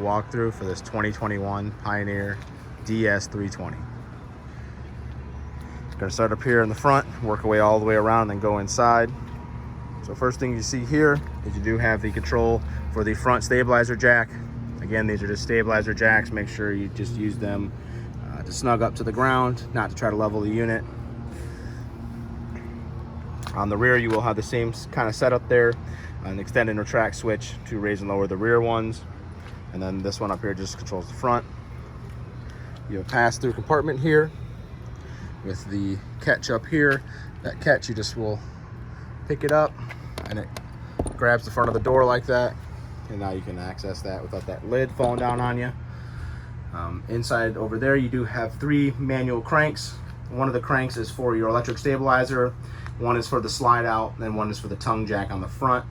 walkthrough for this 2021 Pioneer DS320. Gonna start up here in the front, work our way all the way around, and then go inside. So first thing you see here is you do have the control for the front stabilizer jack. Again, these are just stabilizer jacks. Make sure you just use them to snug up to the ground, not to try to level the unit. On the rear, you will have the same kind of setup there, an extend and retract switch to raise and lower the rear ones. And then this one up here just controls the front. You have a pass-through compartment here with the catch up here. That catch, you just will pick it up and it grabs the front of the door like that. And now you can access that without that lid falling down on you. Inside over there, you do have 3 manual cranks. One of the cranks is for your electric stabilizer, one is for the slide out, and one is for the tongue jack on the front,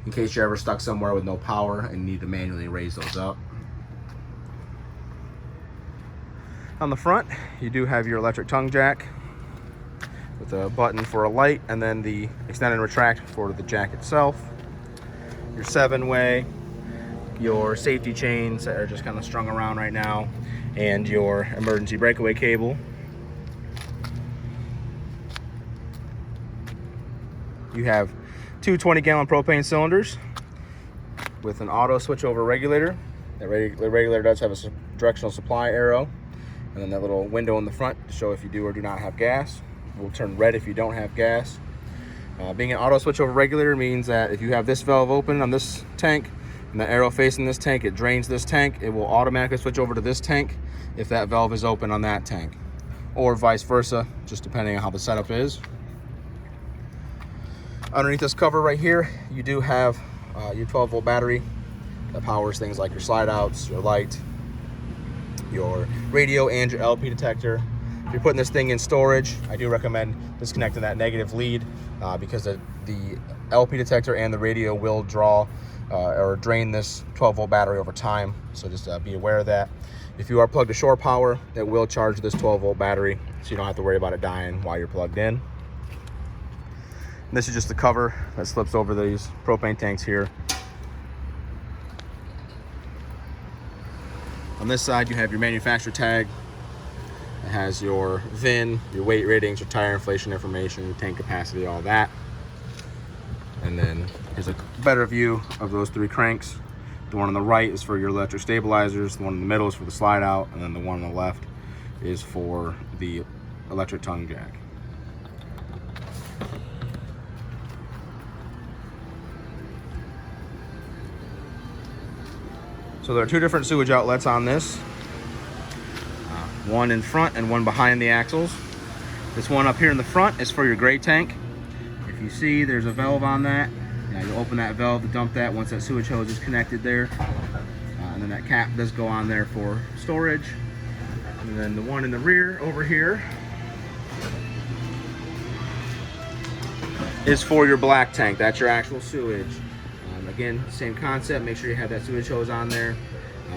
in case you're ever stuck somewhere with no power and need to manually raise those up. On the front, you do have your electric tongue jack with a button for a light, and then the extend and retract for the jack itself. Your 7-way, your safety chains that are just kind of strung around right now, and your emergency breakaway cable. You have 2 20-gallon propane cylinders with an auto switchover regulator. The regulator does have a directional supply arrow, and then that little window in the front to show if you do or do not have gas. It will turn red if you don't have gas. Being an auto switchover regulator means that if you have this valve open on this tank and the arrow facing this tank, it drains this tank, it will automatically switch over to this tank if that valve is open on that tank, or vice versa, just depending on how the setup is. Underneath this cover right here, you do have your 12-volt battery that powers things like your slide outs, your light, your radio, and your LP detector. If you're putting this thing in storage, I do recommend disconnecting that negative lead because the LP detector and the radio will draw or drain this 12-volt battery over time. So just be aware of that. If you are plugged to shore power, it will charge this 12-volt battery, so you don't have to worry about it dying while you're plugged in. And this is just the cover that slips over these propane tanks here. On this side, you have your manufacturer tag. It has your VIN, your weight ratings, your tire inflation information, your tank capacity, all that. And then here's a better view of those 3 cranks. The one on the right is for your electric stabilizers, the one in the middle is for the slide out, and then the one on the left is for the electric tongue jack. So there are 2 different sewage outlets on this. One in front and one behind the axles. This one up here in the front is for your gray tank. If you see, there's a valve on that. You open that valve to dump that once that sewage hose is connected there. And then that cap does go on there for storage. And then the one in the rear over here is for your black tank. That's your actual sewage. Again, same concept. Make sure you have that sewage hose on there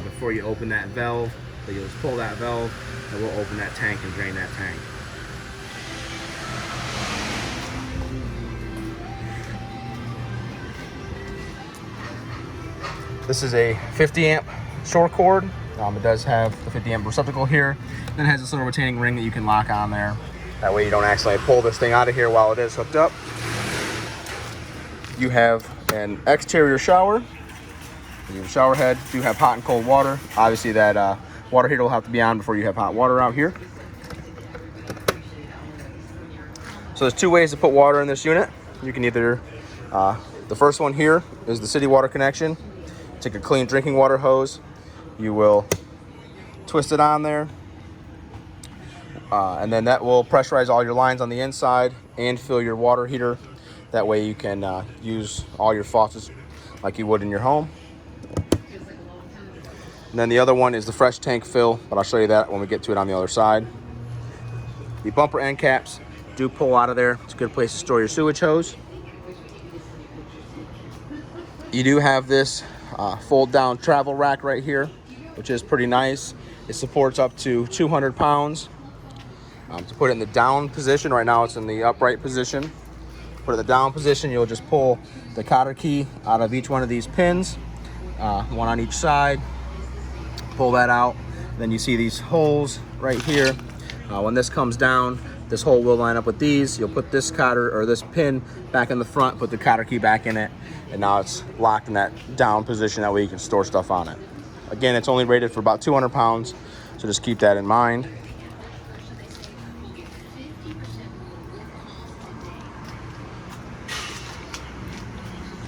before you open that valve. So you'll just pull that valve and we'll open that tank and drain that tank. This is a 50 amp short cord. It does have the 50 amp receptacle here. Then it has this little retaining ring that you can lock on there. That way you don't accidentally pull this thing out of here while it is hooked up. You have an exterior shower. Your shower head do have hot and cold water. Obviously that water heater will have to be on before you have hot water out here. So there's 2 ways to put water in this unit. You can either, the first one here is the city water connection. Take a clean drinking water hose. You will twist it on there. And then that will pressurize all your lines on the inside and fill your water heater. That way you can use all your faucets like you would in your home. And then the other one is the fresh tank fill, but I'll show you that when we get to it on the other side. The bumper end caps do pull out of there. It's a good place to store your sewage hose. You do have this fold down travel rack right here, which is pretty nice. It supports up to 200 pounds. To put it in the down position, right now it's in the upright position. Put it in the down position, you'll just pull the cotter key out of each one of these pins, one on each side. Pull that out. Then you see these holes right here. When this comes down, this hole will line up with these. You'll put this cotter or this pin back in the front, put the cotter key back in it, and now it's locked in that down position. That way you can store stuff on it. Again, it's only rated for about 200 pounds, so just keep that in mind.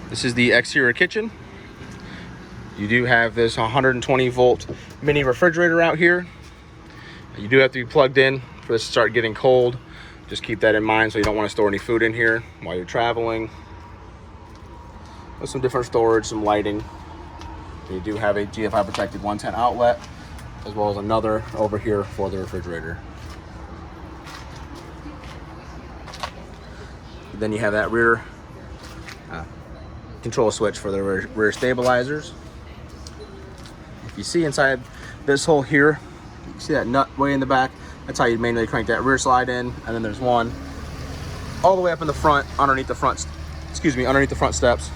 This is the exterior kitchen. You do have this 120 volt mini refrigerator out here. You do have to be plugged in for this to start getting cold. Just keep that in mind, so you don't want to store any food in here while you're traveling. With some different storage, some lighting. You do have a GFI protected 110 outlet, as well as another over here for the refrigerator. Then you have that rear control switch for the rear stabilizers. If you see inside this hole here, you see that nut way in the back. That's how you manually crank that rear slide in. And then there's one all the way up in the front, underneath the front steps.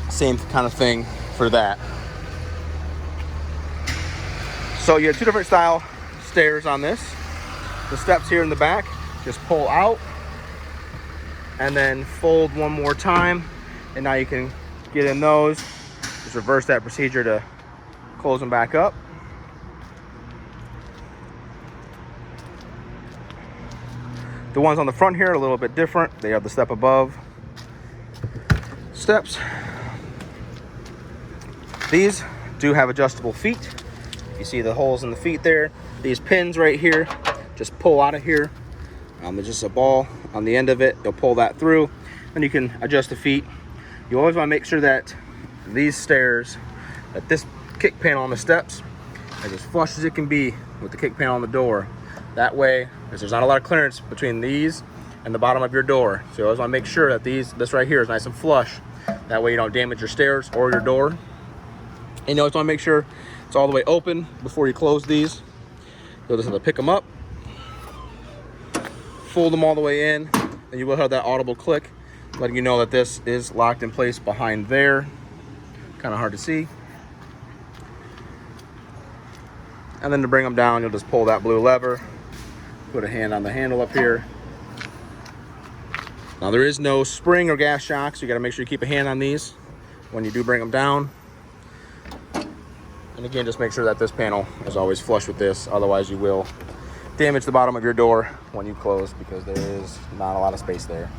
Same kind of thing for that. So you have two different style stairs on this. The steps here in the back just pull out and then fold one more time, and now you can get in those. Just reverse that procedure to close them back up. The ones on the front here are a little bit different. They have the step above steps. These do have adjustable feet. You see the holes in the feet there. These pins right here just pull out of here. There's just a ball on the end of it. You'll pull that through, and you can adjust the feet. You always want to make sure that these stairs, that this kick panel on the steps is as flush as it can be with the kick panel on the door. That way, because there's not a lot of clearance between these and the bottom of your door. So you always want to make sure that this right here is nice and flush. That way you don't damage your stairs or your door. And you always want to make sure it's all the way open before you close these. You'll just have to pick them up, fold them all the way in, and you will have that audible click, letting you know that this is locked in place behind there. Kind of hard to see. And then to bring them down, you'll just pull that blue lever, put a hand on the handle up here. Now there is no spring or gas shock, so you gotta make sure you keep a hand on these when you do bring them down. And again, just make sure that this panel is always flush with this, otherwise you will damage the bottom of your door when you close, because there is not a lot of space there.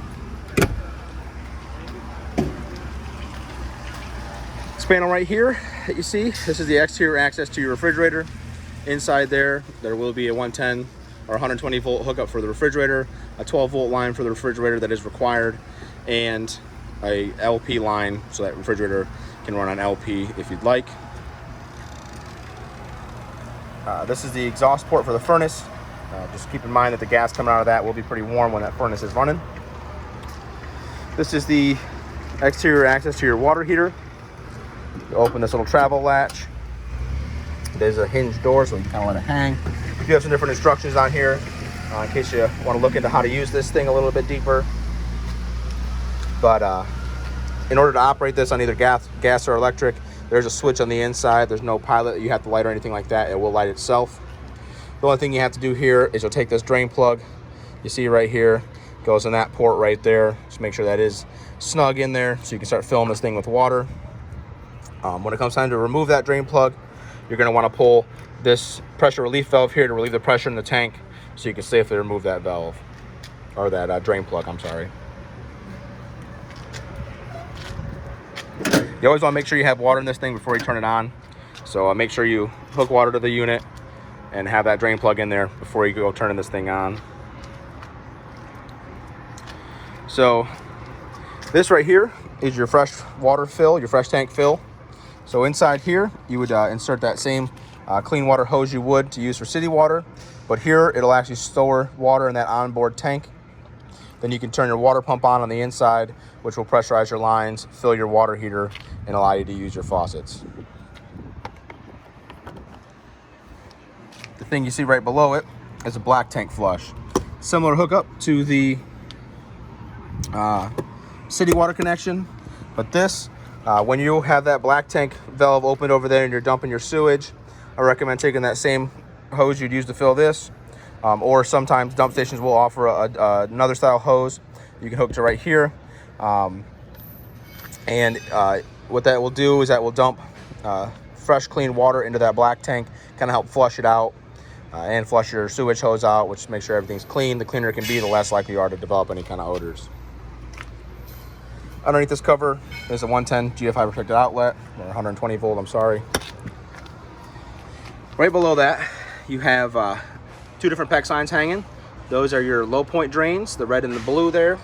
This panel right here that you see, this is the exterior access to your refrigerator. Inside there will be a 110 or 120 volt hookup for the refrigerator, a 12 volt line for the refrigerator that is required, and a LP line so that refrigerator can run on LP if you'd like. This is the exhaust port for the furnace. Just keep in mind that the gas coming out of that will be pretty warm when that furnace is running. This is the exterior access to your water heater. You open this little travel latch. There's a hinge door, so you can kind of let it hang. You do have some different instructions on here in case you want to look into how to use this thing a little bit deeper. But in order to operate this on either gas or electric, there's a switch on the inside. There's no pilot that you have to light or anything like that. It will light itself. The only thing you have to do here is you'll take this drain plug. You see right here, goes in that port right there. Just make sure that is snug in there so you can start filling this thing with water. When it comes time to remove that drain plug, you're going to want to pull this pressure relief valve here to relieve the pressure in the tank so you can safely remove that valve, or that drain plug, I'm sorry. You always want to make sure you have water in this thing before you turn it on. So make sure you hook water to the unit and have that drain plug in there before you go turning this thing on. So this right here is your fresh water fill, your fresh tank fill. So inside here, you would insert that same clean water hose you would to use for city water. But here, it'll actually store water in that onboard tank. Then you can turn your water pump on the inside, which will pressurize your lines, fill your water heater, and allow you to use your faucets. The thing you see right below it is a black tank flush. Similar hookup to the city water connection, but this, when you have that black tank valve opened over there and you're dumping your sewage, I recommend taking that same hose you'd use to fill this, or sometimes dump stations will offer another style hose you can hook to right here. And what that will do is that will dump fresh, clean water into that black tank, kind of help flush it out and flush your sewage hose out, which makes sure everything's clean. The cleaner it can be, the less likely you are to develop any kind of odors. Underneath this cover is a 110 GFI protected outlet, or 120 volt, I'm sorry. Right below that, you have 2 different PEX signs hanging. Those are your low point drains, the red and the blue there.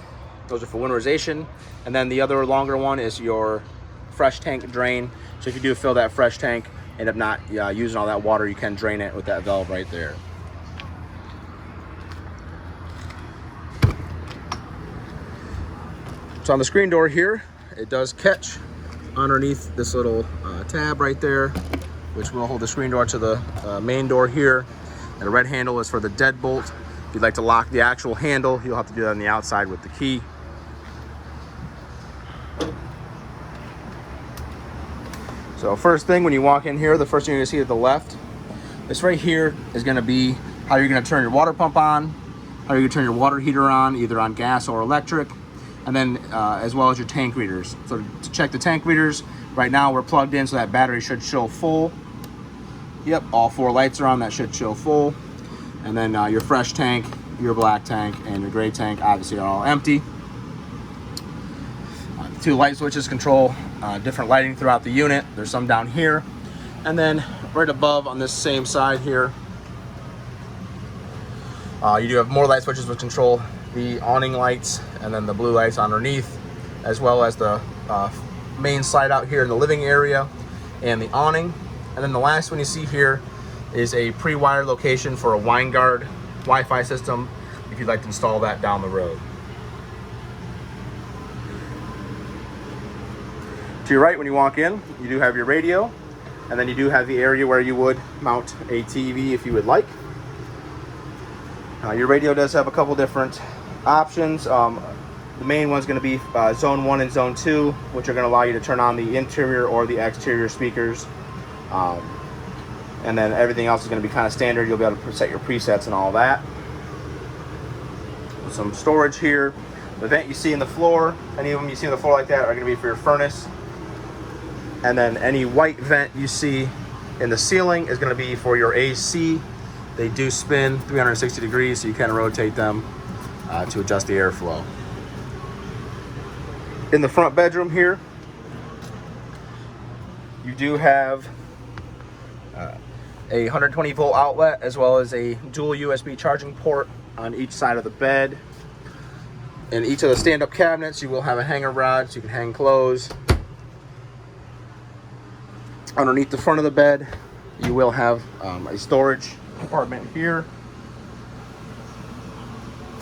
Those are for winterization. And then the other longer one is your fresh tank drain. So if you do fill that fresh tank, end up not using all that water, you can drain it with that valve right there. So on the screen door here, it does catch underneath this little tab right there, which will hold the screen door to the main door here. And the red handle is for the deadbolt. If you'd like to lock the actual handle, you'll have to do that on the outside with the key. So first thing, when you walk in here, the first thing you're gonna see to the left, this right here is gonna be how you're gonna turn your water pump on, how you're gonna turn your water heater on, either on gas or electric, and then as well as your tank readers. So to check the tank readers, right now we're plugged in, so that battery should show full. Yep, all 4 lights are on, that should show full. And then your fresh tank, your black tank, and your gray tank obviously are all empty. The 2 light switches control different lighting throughout the unit. There's some down here. And then right above on this same side here, you do have more light switches which control the awning lights and then the blue lights underneath, as well as the main slide out here in the living area and the awning. And then the last one you see here is a pre-wired location for a WineGuard Wi-Fi system if you'd like to install that down the road. To your right, when you walk in, you do have your radio, and then you do have the area where you would mount a TV if you would like. Your radio does have a couple different options. The main one's going to be Zone 1 and Zone 2, which are going to allow you to turn on the interior or the exterior speakers. And then everything else is going to be kind of standard. You'll be able to set your presets and all that. Some storage here. The vent you see in the floor, any of them you see on the floor like that, are going to be for your furnace. And then any white vent you see in the ceiling is going to be for your AC. They do spin 360 degrees, so you can rotate them to adjust the airflow. In the front bedroom here, you do have a 120 volt outlet, as well as a dual USB charging port on each side of the bed. In each of the stand-up cabinets, you will have a hanger rod so you can hang clothes. Underneath the front of the bed, you will have a storage compartment here.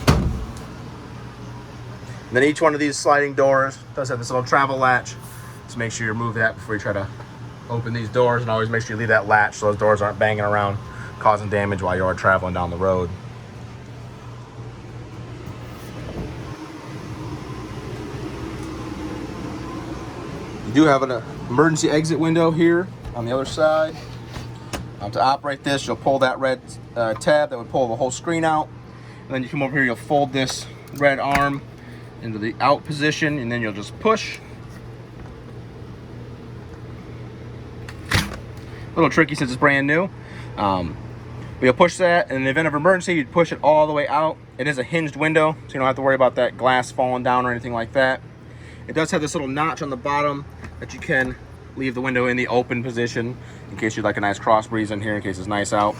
And then each one of these sliding doors does have this little travel latch. So make sure you remove that before you try to open these doors, and always make sure you leave that latch so those doors aren't banging around, causing damage while you are traveling down the road. You do have an emergency exit window here on the other side. To operate this, you'll pull that red tab that would pull the whole screen out. And then you come over here, you'll fold this red arm into the out position, and then you'll just push. A little tricky since it's brand new. But you'll push that, and in the event of emergency, you'd push it all the way out. It is a hinged window, so you don't have to worry about that glass falling down or anything like that. It does have this little notch on the bottom that you can leave the window in the open position in case you'd like a nice cross breeze in here, in case it's nice out.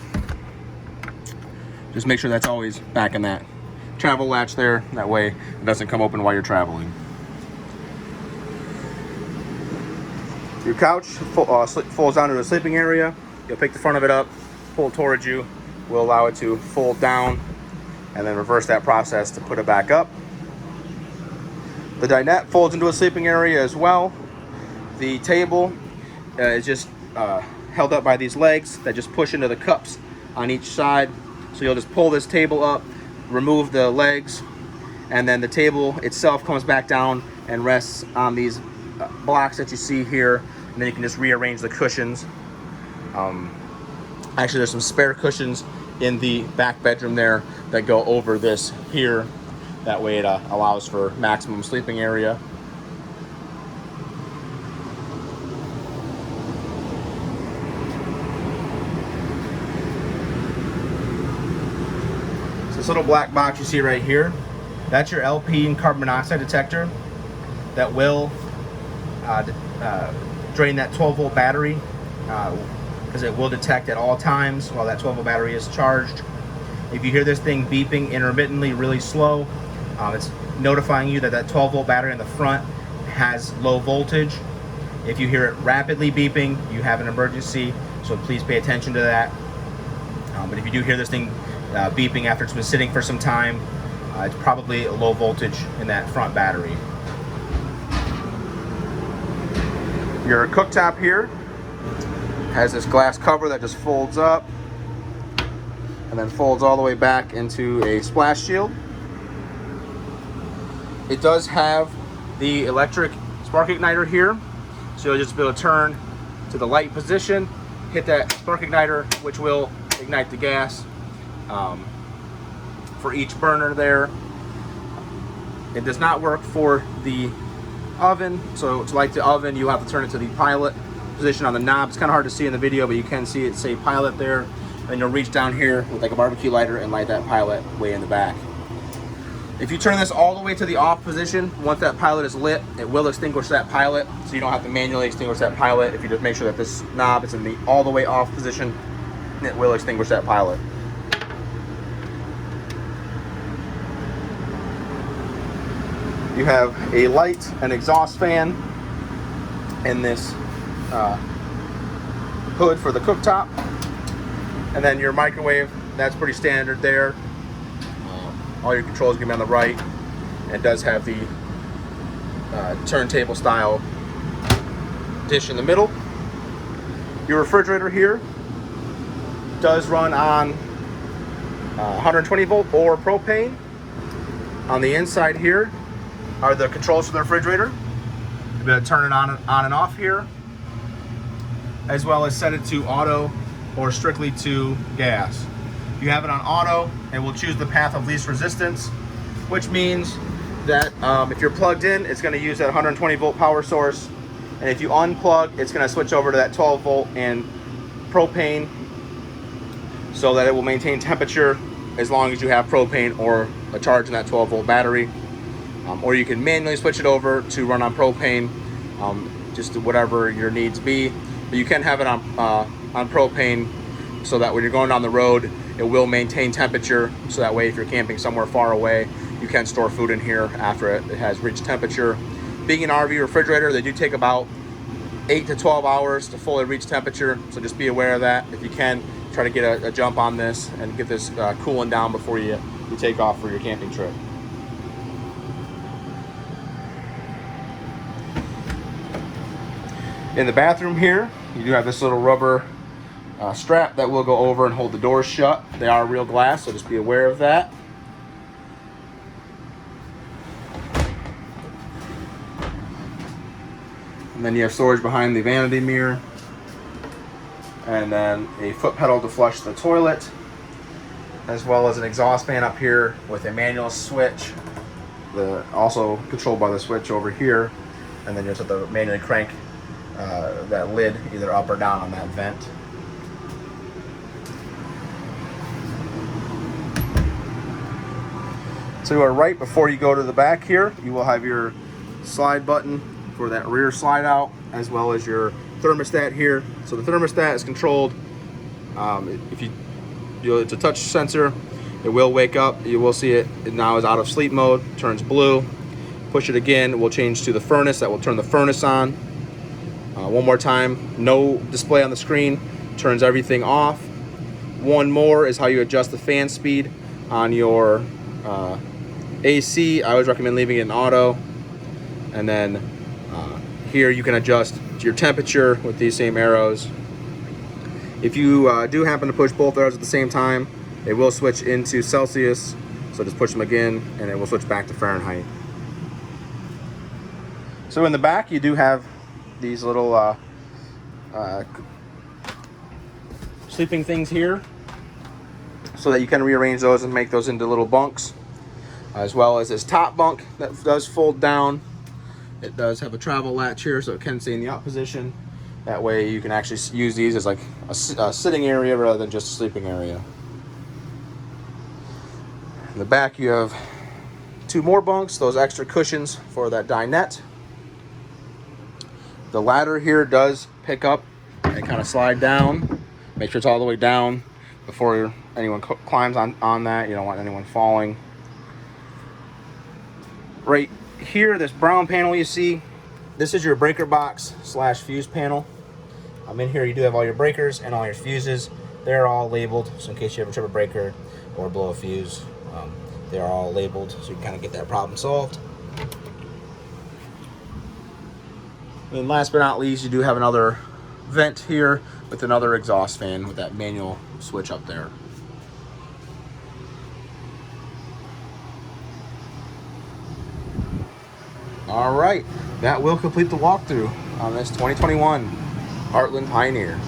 Just make sure that's always back in that travel latch there. That way it doesn't come open while you're traveling. Your couch folds down to a sleeping area. You'll pick the front of it up, pull it towards you. We'll allow it to fold down and then reverse that process to put it back up. The dinette folds into a sleeping area as well. The table is just held up by these legs that just push into the cups on each side. So you'll just pull this table up, remove the legs, and then the table itself comes back down and rests on these blocks that you see here, and then you can just rearrange the cushions. Actually, there's some spare cushions in the back bedroom there that go over this here. That way it allows for maximum sleeping area. So this little black box you see right here, that's your LP and carbon monoxide detector that will drain that 12-volt battery, because it will detect at all times while that 12-volt battery is charged. If you hear this thing beeping intermittently really slow, it's notifying you that that 12-volt battery in the front has low voltage. If you hear it rapidly beeping, you have an emergency, so please pay attention to that. But if you do hear this thing beeping after it's been sitting for some time, it's probably a low voltage in that front battery. Your cooktop here has this glass cover that just folds up and then folds all the way back into a splash shield. It does have the electric spark igniter here, so you'll just be able to turn to the light position, hit that spark igniter, which will ignite the gas for each burner there. It does not work for the oven, so to light the oven you have to turn it to the pilot position on the knob. It's kind of hard to see in the video, but you can see it say pilot there, and you'll reach down here with like a barbecue lighter and light that pilot way in the back. If you turn this all the way to the off position, once that pilot is lit, it will extinguish that pilot, so you don't have to manually extinguish that pilot. If you just make sure that this knob is in the all the way off position, it will extinguish that pilot. You have a light and exhaust fan in this hood for the cooktop, and then your microwave, that's pretty standard there. All your controls can be on the right. It does have the turntable style dish in the middle. Your refrigerator here does run on 120 volt or propane. On the inside here are the controls for the refrigerator. You'll be able to turn it on and off here, as well as set it to auto or strictly to gas. If you have it on auto, it will choose the path of least resistance, which means that if you're plugged in, it's going to use that 120 volt power source, and if you unplug, it's going to switch over to that 12 volt and propane, so that it will maintain temperature as long as you have propane or a charge in that 12 volt battery. Or you can manually switch it over to run on propane, just whatever your needs be. But you can have it on propane, so that when you're going down the road, it will maintain temperature, so that way if you're camping somewhere far away, you can store food in here after it has reached temperature. Being an RV refrigerator, they do take about 8 to 12 hours to fully reach temperature, so just be aware of that. If you can, try to get a jump on this and get this cooling down before you take off for your camping trip. In the bathroom here, you do have this little rubber strap that will go over and hold the doors shut. They are real glass, so just be aware of that. And then you have storage behind the vanity mirror, and then a foot pedal to flush the toilet, as well as an exhaust fan up here with a manual switch, also controlled by the switch over here, and then you just have to manually crank that lid either up or down on that vent. So right before you go to the back here, you will have your slide button for that rear slide out, as well as your thermostat here. So the thermostat is controlled. It's a touch sensor. It will wake up. You will see it now is out of sleep mode. Turns blue. Push it again. We'll change to the furnace. That will turn the furnace on. One more time. No display on the screen. Turns everything off. One more is how you adjust the fan speed on your AC. I always recommend leaving it in auto. And then here you can adjust your temperature with these same arrows. If you do happen to push both arrows at the same time, it will switch into Celsius. So just push them again and it will switch back to Fahrenheit. So in the back you do have these little sleeping things here so that you can rearrange those and make those into little bunks, as well as this top bunk that does fold down. It does have a travel latch here, so it can stay in the up position. That way you can actually use these as like a sitting area rather than just a sleeping area. In the back you have 2 more bunks, those extra cushions for that dinette. The ladder here does pick up and kind of slide down. Make sure it's all the way down before anyone climbs on that. You don't want anyone falling. Right here, this brown panel you see, this is your breaker box / fuse panel. In here you do have all your breakers and all your fuses. They're all labeled, so in case you ever trip a breaker or blow a fuse, they're all labeled, so you can kind of get that problem solved. And last but not least, you do have another vent here with another exhaust fan with that manual switch up there. All right, that will complete the walkthrough on this 2021 Heartland Pioneer.